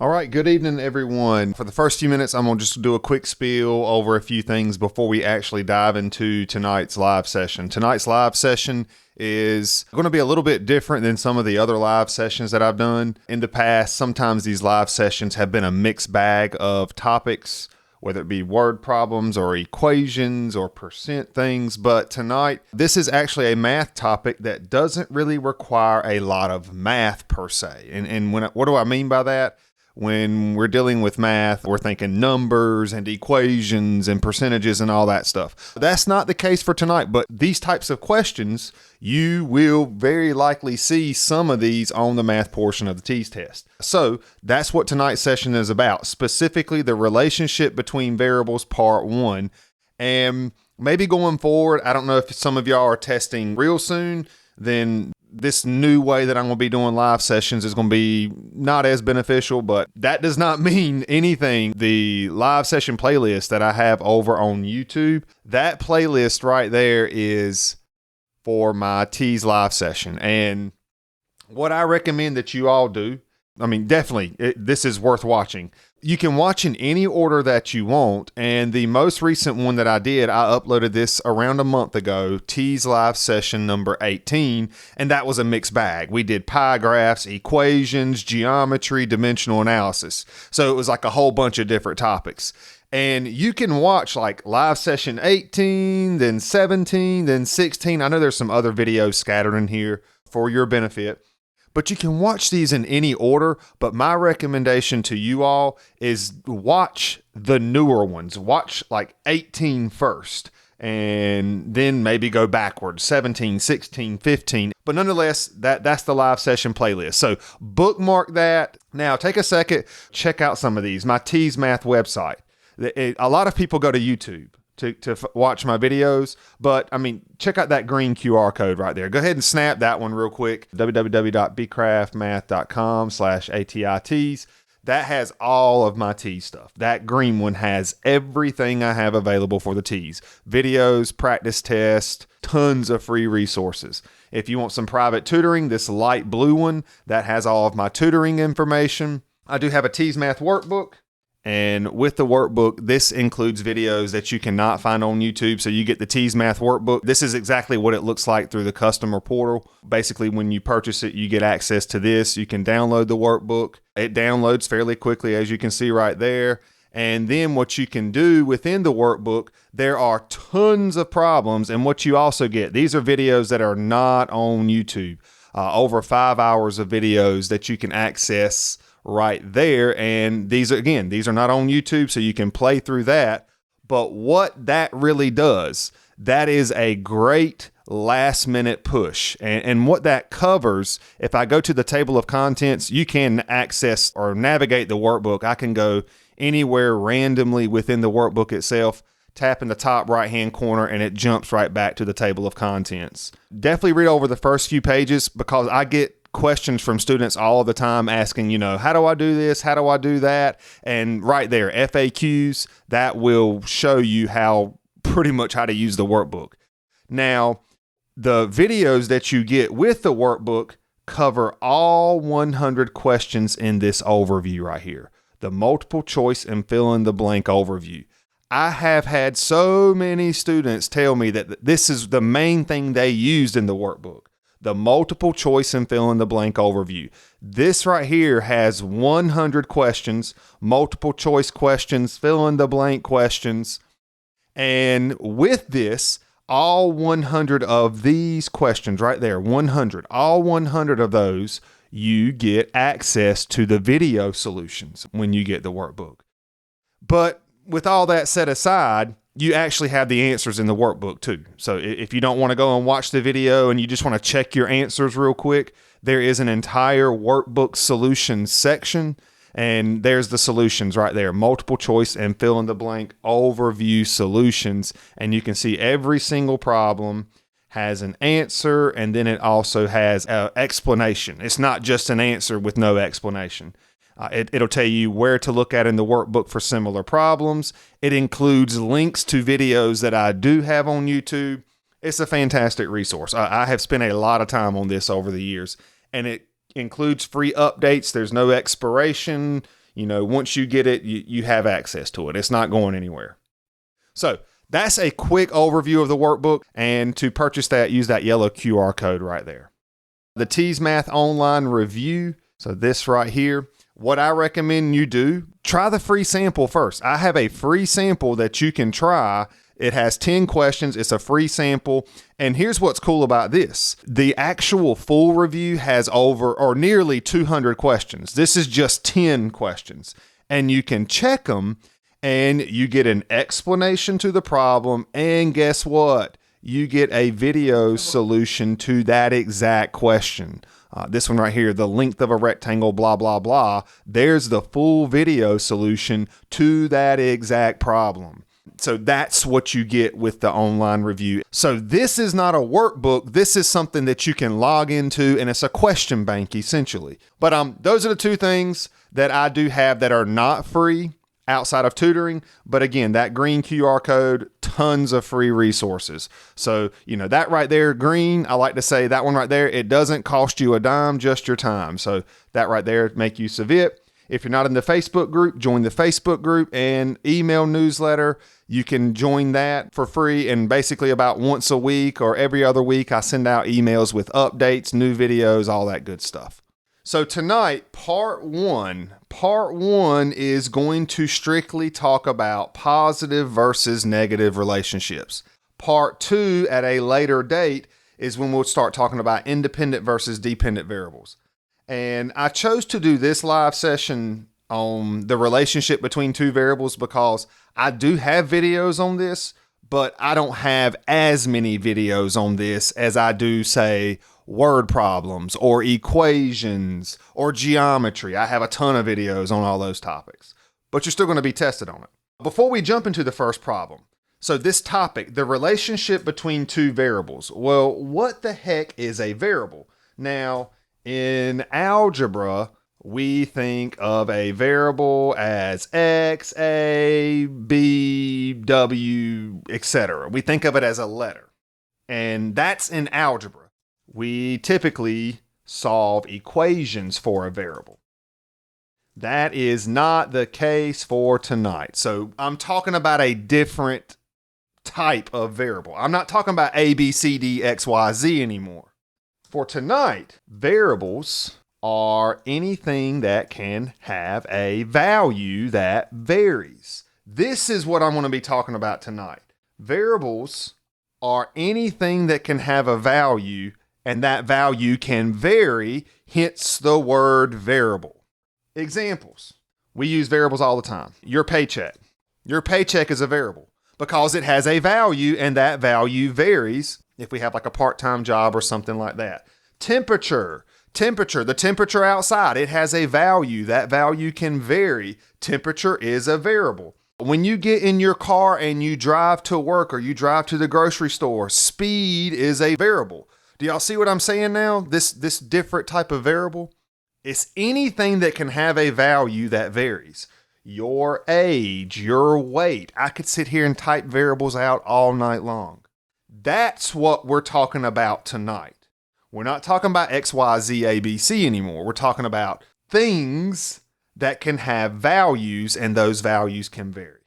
All right, good evening, everyone. For the first few minutes, I'm going to just do a quick spiel over a few things before we actually dive into tonight's live session. Tonight's live session is going to be a little bit different than some of the other live sessions that I've done in the past. Sometimes these live sessions have been a mixed bag of topics, whether it be word problems or equations or percent things. But tonight, this is actually a math topic that doesn't really require a lot of math per se. And what do I mean by that? When we're dealing with math, we're thinking numbers and equations and percentages and all that stuff. That's not the case for tonight, but these types of questions, you will very likely see some of these on the math portion of the TEAS test. So that's what tonight's session is about, specifically the relationship between variables, part one. And maybe going forward, I don't know if some of y'all are testing real soon, then this new way that I'm going to be doing live sessions is going to be not as beneficial, but that does not mean anything. The live session playlist that I have over on YouTube, that playlist right there is for my TEAS live session. And what I recommend that you all do, definitely, this is worth watching. You can watch in any order that you want. And the most recent one that I did, I uploaded this around a month ago, TEAS live session number 18. And that was a mixed bag. We did pie graphs, equations, geometry, dimensional analysis. So it was like a whole bunch of different topics. And you can watch like live session 18, then 17, then 16. I know there's some other videos scattered in here for your benefit. But you can watch these in any order, but my recommendation to you all is watch the newer ones. Watch like 18 first, and then maybe go backwards, 17, 16, 15. But nonetheless, that's the live session playlist. So bookmark that. Now take a second, check out some of these. My TEAS Math website. A lot of people go to YouTube to watch my videos, but check out that green QR code right there. Go ahead and snap that one real quick. www.bcraftmath.com/ATITs. That has all of my TEAS stuff. That green one has everything I have available for the TEAS. Videos, practice tests, tons of free resources. If you want some private tutoring, this light blue one, that has all of my tutoring information. I do have a TEAS Math workbook. And with the workbook, this includes videos that you cannot find on YouTube. So you get the TEAS Math workbook. This is exactly what it looks like through the customer portal. Basically, when you purchase it, you get access to this. You can download the workbook. It downloads fairly quickly, as you can see right there. And then what you can do within the workbook, there are tons of problems. And what you also get, these are videos that are not on YouTube. Over 5 hours of videos that you can access right there. And these are not on YouTube, so you can play through that. But what that really does, that is a great last minute push. And what that covers, if I go to the table of contents, you can access or navigate the workbook. I can go anywhere randomly within the workbook itself, tap in the top right hand corner, and it jumps right back to the table of contents. Definitely read over the first few pages, because I get questions from students all the time asking, how do I do this? How do I do that? And right there, FAQs, that will show you pretty much how to use the workbook. Now, the videos that you get with the workbook cover all 100 questions in this overview right here. The multiple choice and fill in the blank overview. I have had so many students tell me that this is the main thing they used in the workbook. The multiple choice and fill in the blank overview. This right here has 100 questions, multiple choice questions, fill in the blank questions. And with this, all 100 of these questions right there, 100, all 100 of those, you get access to the video solutions when you get the workbook. But with all that set aside, you actually have the answers in the workbook too. So if you don't want to go and watch the video and you just want to check your answers real quick, there is an entire workbook solutions section, and there's the solutions right there. Multiple choice and fill in the blank overview solutions. And you can see every single problem has an answer, and then it also has an explanation. It's not just an answer with no explanation. It'll tell you where to look at in the workbook for similar problems. It includes links to videos that I do have on YouTube. It's a fantastic resource. I have spent a lot of time on this over the years, and it includes free updates. There's no expiration. once you get it, you have access to it. It's not going anywhere. So that's a quick overview of the workbook. And to purchase that, use that yellow QR code right there. The TEAS Math Online Review. So this right here, what I recommend you do, try the free sample first. I have a free sample that you can try. It has 10 questions. It's a free sample. And here's what's cool about this. The actual full review has over or nearly 200 questions. This is just 10 questions. And you can check them and you get an explanation to the problem. And guess what? You get a video solution to that exact question. This one right here, the length of a rectangle, blah, blah, blah. There's the full video solution to that exact problem. So that's what you get with the online review. So this is not a workbook. This is something that you can log into, and it's a question bank essentially. But those are the two things that I do have that are not free outside of tutoring. But again, that green QR code, tons of free resources. So, that right there, green, I like to say that one right there, it doesn't cost you a dime, just your time. So that right there, make use of it. If you're not in the Facebook group, join the Facebook group and email newsletter. You can join that for free. And basically about once a week or every other week, I send out emails with updates, new videos, all that good stuff. So tonight, part one is going to strictly talk about positive versus negative relationships. Part two at a later date is when we'll start talking about independent versus dependent variables. And I chose to do this live session on the relationship between two variables because I do have videos on this, but I don't have as many videos on this as I do, say, word problems or equations or geometry. I have a ton of videos on all those topics, but you're still going to be tested on it. Before we jump into the first problem, so this topic, the relationship between two variables. Well, what the heck is a variable? Now, in algebra, we think of a variable as X, A, B, W, etc. We think of it as a letter. And that's in algebra. We typically solve equations for a variable. That is not the case for tonight. So I'm talking about a different type of variable. I'm not talking about A, B, C, D, X, Y, Z anymore. For tonight, variables are anything that can have a value that varies. This is what I'm going to be talking about tonight. Variables are anything that can have a value, and that value can vary, hence the word variable. Examples. We use variables all the time. Your paycheck. Your paycheck is a variable because it has a value, and that value varies if we have like a part-time job or something like that. Temperature, the temperature outside, it has a value. That value can vary. Temperature is a variable. When you get in your car and you drive to work or you drive to the grocery store, speed is a variable. Do y'all see what I'm saying now? This different type of variable? It's anything that can have a value that varies. Your age, your weight. I could sit here and type variables out all night long. That's what we're talking about tonight. We're not talking about X, Y, Z, A, B, C anymore. We're talking about things that can have values, and those values can vary.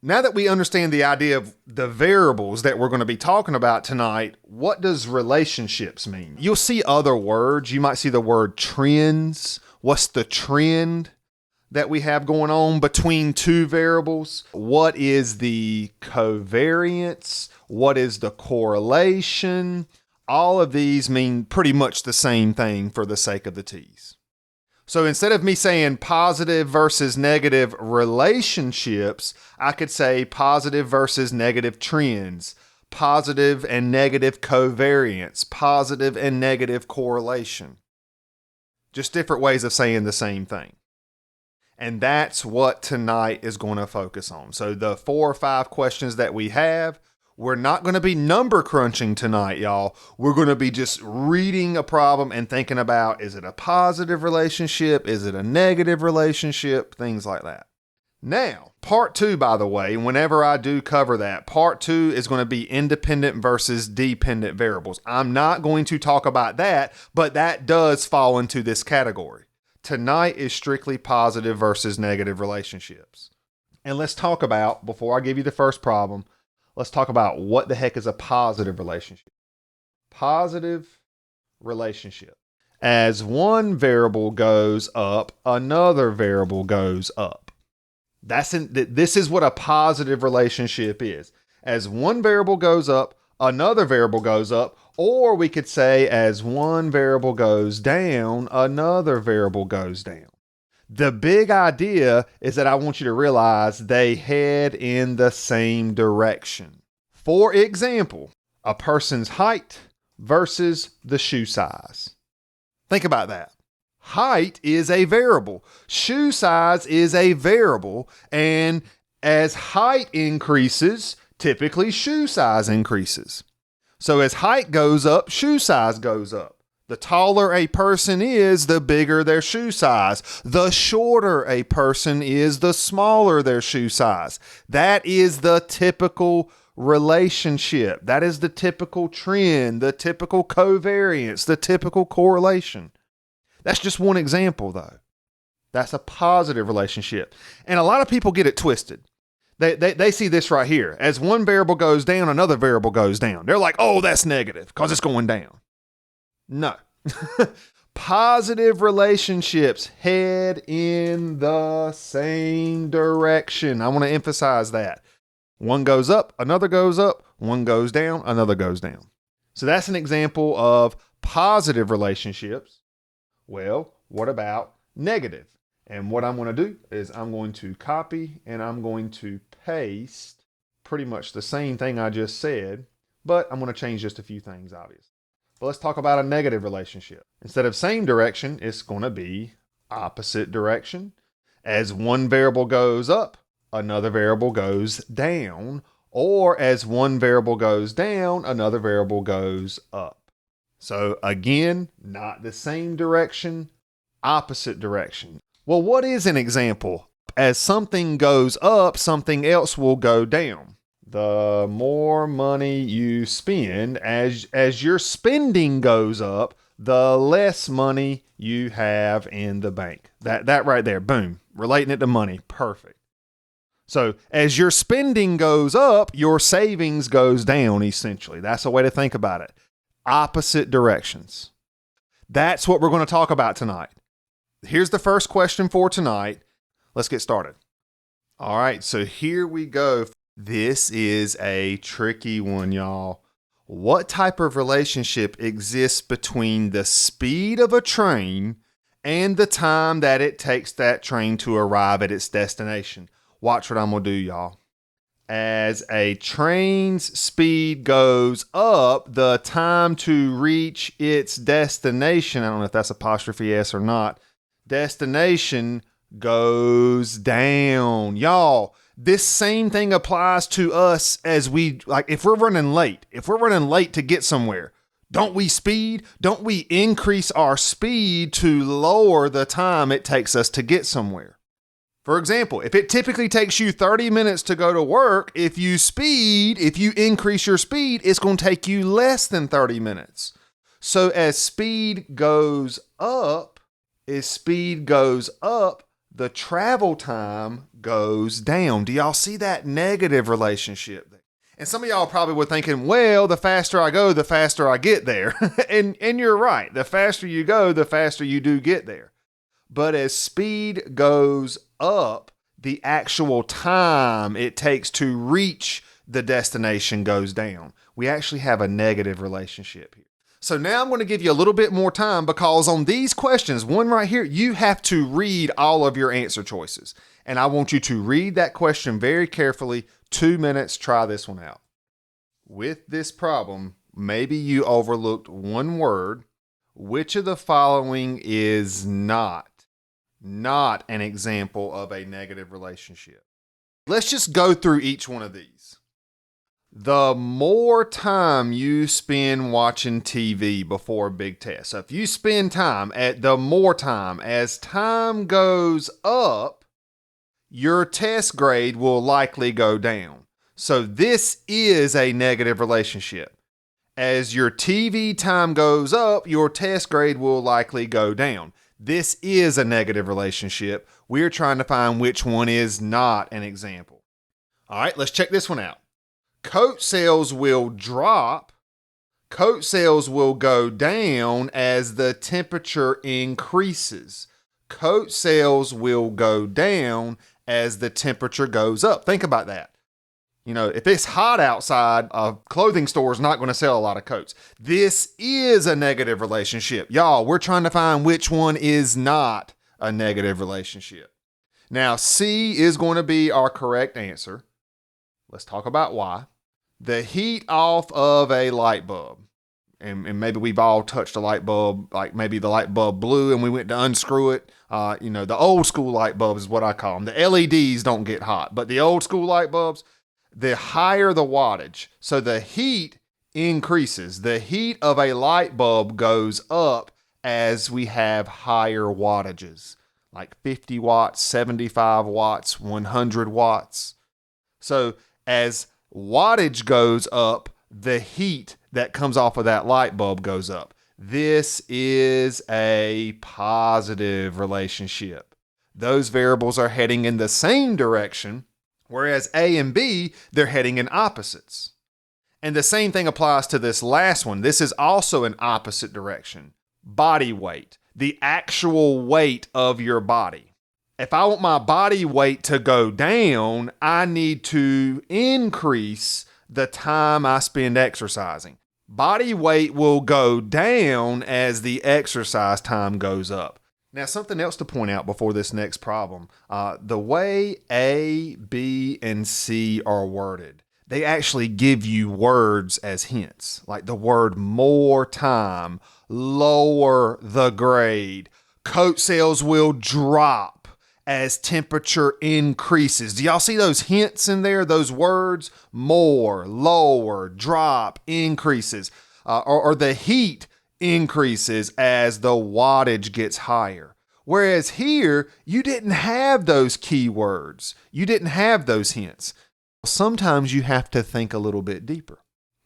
Now that we understand the idea of the variables that we're going to be talking about tonight, what does relationships mean? You'll see other words. You might see the word trends. What's the trend that we have going on between two variables? What is the covariance? What is the correlation? All of these mean pretty much the same thing for the sake of the TEAS. So instead of me saying positive versus negative relationships, I could say positive versus negative trends, positive and negative covariance, positive and negative correlation. Just different ways of saying the same thing. And that's what tonight is going to focus on. So the 4 or 5 questions that we have, we're not going to be number crunching tonight, y'all. We're going to be just reading a problem and thinking about, is it a positive relationship? Is it a negative relationship? Things like that. Now, part 2, by the way, whenever I do cover that, part 2 is going to be independent versus dependent variables. I'm not going to talk about that, but that does fall into this category. Tonight is strictly positive versus negative relationships. And let's talk about, before I give you the first problem, let's talk about what the heck is a positive relationship. Positive relationship. As one variable goes up, another variable goes up. This is what a positive relationship is. As one variable goes up, another variable goes up, or we could say as one variable goes down, another variable goes down. The big idea is that I want you to realize they head in the same direction. For example, a person's height versus the shoe size. Think about that. Height is a variable. Shoe size is a variable. And as height increases, typically shoe size increases. So as height goes up, shoe size goes up. The taller a person is, the bigger their shoe size. The shorter a person is, the smaller their shoe size. That is the typical relationship. That is the typical trend, the typical covariance, the typical correlation. That's just one example, though. That's a positive relationship. And a lot of people get it twisted. They see this right here. As one variable goes down, another variable goes down. They're like, oh, that's negative because it's going down. No. Positive relationships head in the same direction. I want to emphasize that. One goes up, another goes up. One goes down, another goes down. So that's an example of positive relationships. Well, what about negative? And what I'm going to do is I'm going to copy and I'm going to paste pretty much the same thing I just said, but I'm going to change just a few things, obviously. But let's talk about a negative relationship. Instead of same direction, it's going to be opposite direction. As one variable goes up, another variable goes down. Or as one variable goes down, another variable goes up. So again, not the same direction, opposite direction. Well, what is an example? As something goes up, something else will go down. The more money you spend, as your spending goes up, the less money you have in the bank. That right there, boom, relating it to money, perfect. So as your spending goes up, your savings goes down, essentially. That's a way to think about it. Opposite directions. That's what we're going to talk about tonight. Here's the first question for tonight. Let's get started. All right, so here we go. This is a tricky one, y'all. What type of relationship exists between the speed of a train and the time that it takes that train to arrive at its destination? Watch what I'm going to do, y'all. As a train's speed goes up, the time to reach its destination, I don't know if that's apostrophe S or not, destination goes down. Y'all, this same thing applies to us as if we're running late to get somewhere, don't we speed? Don't we increase our speed to lower the time it takes us to get somewhere? For example, if it typically takes you 30 minutes to go to work, if you increase your speed, it's going to take you less than 30 minutes. So as speed goes up, the travel time goes down. Do y'all see that negative relationship? And some of y'all probably were thinking, well, the faster I go, the faster I get there. and you're right. The faster you go, the faster you do get there. But as speed goes up, the actual time it takes to reach the destination goes down. We actually have a negative relationship here. So now I'm going to give you a little bit more time because on these questions, one right here, you have to read all of your answer choices. And I want you to read that question very carefully. 2 minutes, try this one out. With this problem, maybe you overlooked one word. Which of the following is not an example of a negative relationship? Let's just go through each one of these. The more time you spend watching TV before a big test. So if you spend time as time goes up, your test grade will likely go down. So this is a negative relationship. As your TV time goes up, your test grade will likely go down. This is a negative relationship. We're trying to find which one is not an example. All right, let's check this one out. Coat sales will drop. Coat sales will go down as the temperature increases. Coat sales will go down as the temperature goes up. Think about that. You know, if it's hot outside, a clothing store is not going to sell a lot of coats. This is a negative relationship. Y'all, we're trying to find which one is not a negative relationship. Now, C is going to be our correct answer. Let's talk about why. The heat off of a light bulb. And maybe we've all touched a light bulb, like maybe the light bulb blew and we went to unscrew it. The old school light bulbs is what I call them. The LEDs don't get hot, but the old school light bulbs, the higher the wattage, so the heat increases. The heat of a light bulb goes up as we have higher wattages, like 50 watts, 75 watts, 100 watts. So as wattage goes up, the heat that comes off of that light bulb goes up. This is a positive relationship. Those variables are heading in the same direction, whereas A and B, they're heading in opposites. And the same thing applies to this last one. This is also an opposite direction. Body weight, the actual weight of your body. If I want my body weight to go down, I need to increase the time I spend exercising. Body weight will go down as the exercise time goes up. Now, something else to point out before this next problem, the way A, B, and C are worded, they actually give you words as hints, like the word more time, lower the grade, coat sales will drop as temperature increases. Do y'all see those hints in there? Those words, more, lower, drop, increases, or the heat increases as the wattage gets higher. Whereas here, you didn't have those keywords. You didn't have those hints. Sometimes you have to think a little bit deeper.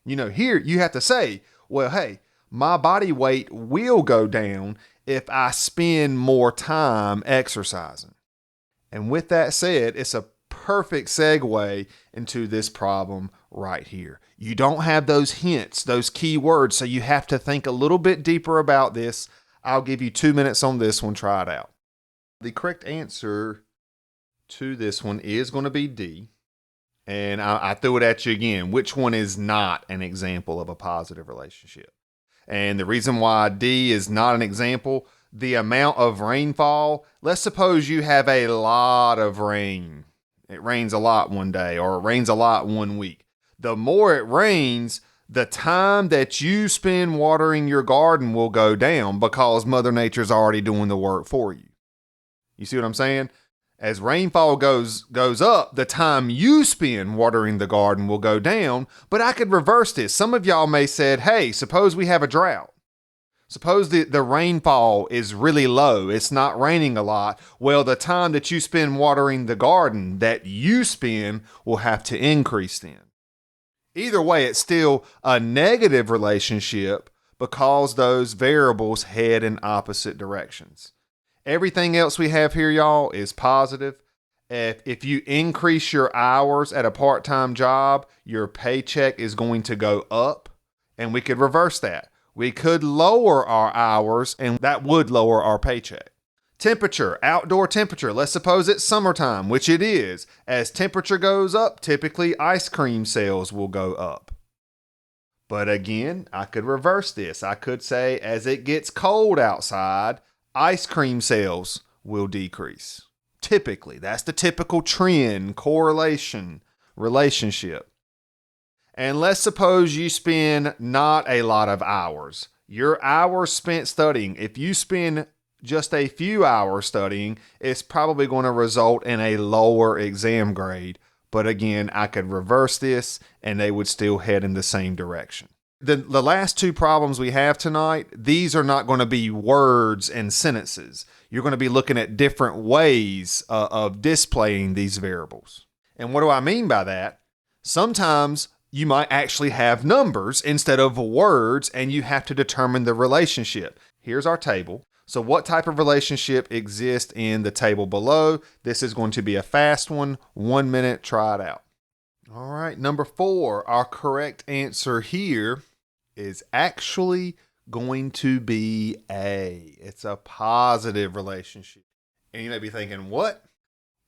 Here you have to say, well, hey, my body weight will go down if I spend more time exercising. And with that said, it's a perfect segue into this problem right here. You don't have those hints, those key words, so you have to think a little bit deeper about this. I'll give you 2 minutes on this one. Try it out. The correct answer to this one is going to be D. And I threw it at you again. Which one is not an example of a positive relationship? And the reason why D is not an example, the amount of rainfall, let's suppose you have a lot of rain. It rains a lot one day, or it rains a lot one week. The more it rains, the time that you spend watering your garden will go down because Mother Nature's already doing the work for you. You see what I'm saying? As rainfall goes up, the time you spend watering the garden will go down, but I could reverse this. Some of y'all may said, hey, suppose we have a drought. Suppose the rainfall is really low. It's not raining a lot. Well, the time that you spend watering the garden that you spend will have to increase then. Either way, it's still a negative relationship because those variables head in opposite directions. Everything else we have here, y'all, is positive. If you increase your hours at a part-time job, your paycheck is going to go up, and we could reverse that. We could lower our hours, and that would lower our paycheck. Temperature, outdoor temperature. Let's suppose it's summertime, which it is. As temperature goes up, typically ice cream sales will go up. But again, I could reverse this. I could say as it gets cold outside, ice cream sales will decrease. Typically, that's the typical trend, correlation, relationship. And let's suppose you spend not a lot of hours. Your hours spent studying, if you spend just a few hours studying, it's probably going to result in a lower exam grade. But again, I could reverse this and they would still head in the same direction. The last two problems we have tonight, these are not going to be words and sentences. You're going to be looking at different ways of displaying these variables. And what do I mean by that? Sometimes you might actually have numbers instead of words, and you have to determine the relationship. Here's our table. So what type of relationship exists in the table below? This is going to be a fast one. 1 minute, try it out. All right, number 4, our correct answer here is actually going to be A. It's a positive relationship. And you may be thinking, what?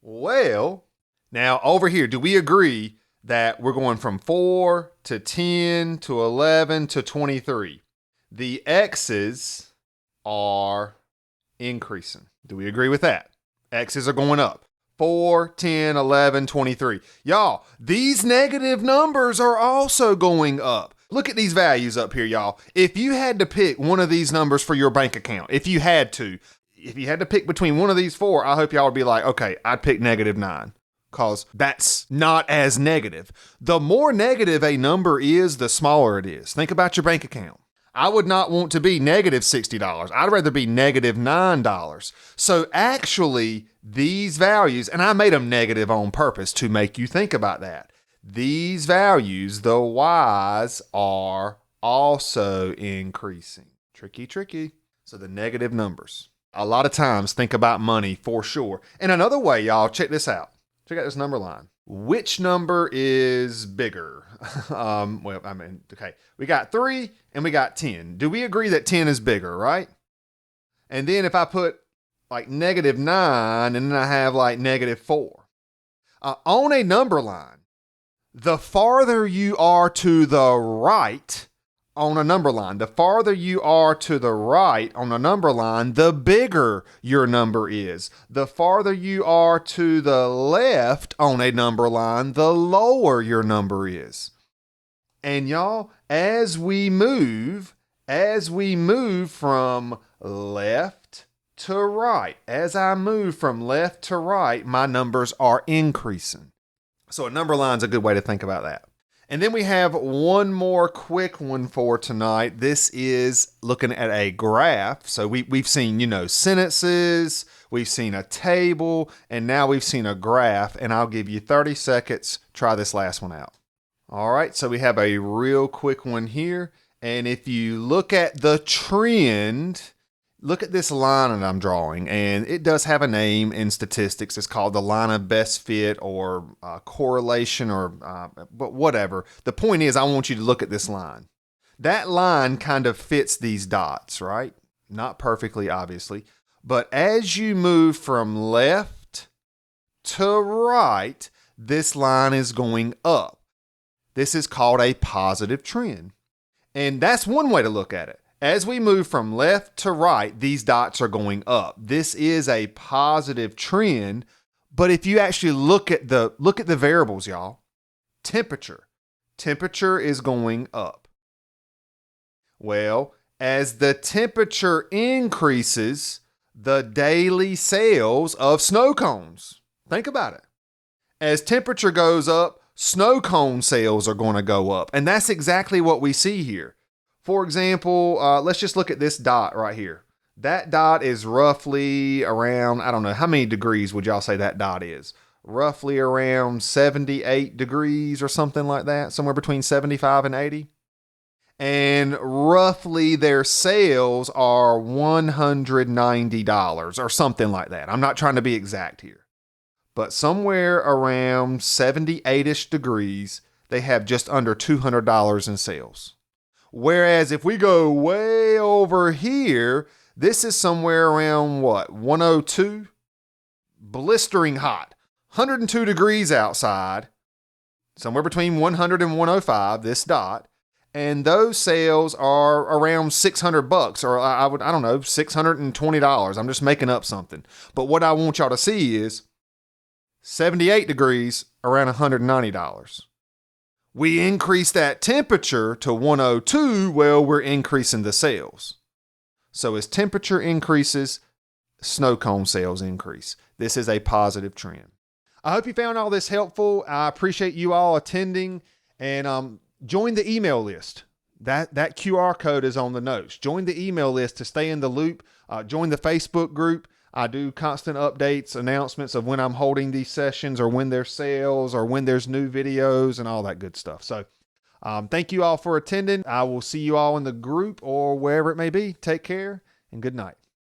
Well, now over here, do we agree that we're going from 4 to 10 to 11 to 23? The X's are increasing. Do we agree with that? X's are going up. 4, 10, 11, 23. Y'all, these negative numbers are also going up. Look at these values up here, y'all. If you had to pick one of these numbers for your bank account, if you had to pick between one of these 4, I hope y'all would be like, okay, I'd pick -9, because that's not as negative. The more negative a number is, the smaller it is. Think about your bank account. I would not want to be -$60. I'd rather be -$9. So actually, these values, and I made them negative on purpose to make you think about that. These values, the Y's, are also increasing. Tricky. So the negative numbers. A lot of times, think about money for sure. And another way, y'all, check this out. Check out this number line. Which number is bigger? Okay. We got 3 and we got 10. Do we agree that 10 is bigger, right? And then if I put like -9 and then I have like -4. On a number line, the farther you are to the right on a number line, the farther you are to the right on a number line, the bigger your number is. The farther you are to the left on a number line, the lower your number is. And y'all, as we move from left to right, as I move from left to right, my numbers are increasing. So a number line's a good way to think about that. And then we have one more quick one for tonight. This is looking at a graph. So we've seen, sentences, we've seen a table, and now we've seen a graph. And I'll give you 30 seconds. Try this last one out. All right, so we have a real quick one here. And if you look at the trend, look at this line that I'm drawing, and it does have a name in statistics. It's called the line of best fit or correlation but whatever. The point is, I want you to look at this line. That line kind of fits these dots, right? Not perfectly, obviously. But as you move from left to right, this line is going up. This is called a positive trend. And that's one way to look at it. As we move from left to right, these dots are going up. This is a positive trend, but if you actually look at the variables, y'all, temperature is going up. Well, as the temperature increases, the daily sales of snow cones. Think about it. As temperature goes up, snow cone sales are going to go up. And that's exactly what we see here. For example, let's just look at this dot right here. That dot is roughly around, I don't know, how many degrees would y'all say that dot is? Roughly around 78 degrees or something like that, somewhere between 75 and 80. And roughly their sales are $190 or something like that. I'm not trying to be exact here. But somewhere around 78-ish degrees, they have just under $200 in sales. Whereas if we go way over here, this is somewhere around 102? Blistering hot. 102 degrees outside. Somewhere between 100 and 105, this dot. And those sales are around $600 or I don't know, $620. I'm just making up something. But what I want y'all to see is 78 degrees, around $190. We increase that temperature to 102, well, we're increasing the sales. So as temperature increases, snow cone sales increase. This is a positive trend. I hope you found all this helpful. I appreciate you all attending, and join the email list. That QR code is on the notes. Join the email list to stay in the loop. Join the Facebook group. I do constant updates, announcements of when I'm holding these sessions or when there's sales or when there's new videos and all that good stuff. So thank you all for attending. I will see you all in the group or wherever it may be. Take care and good night.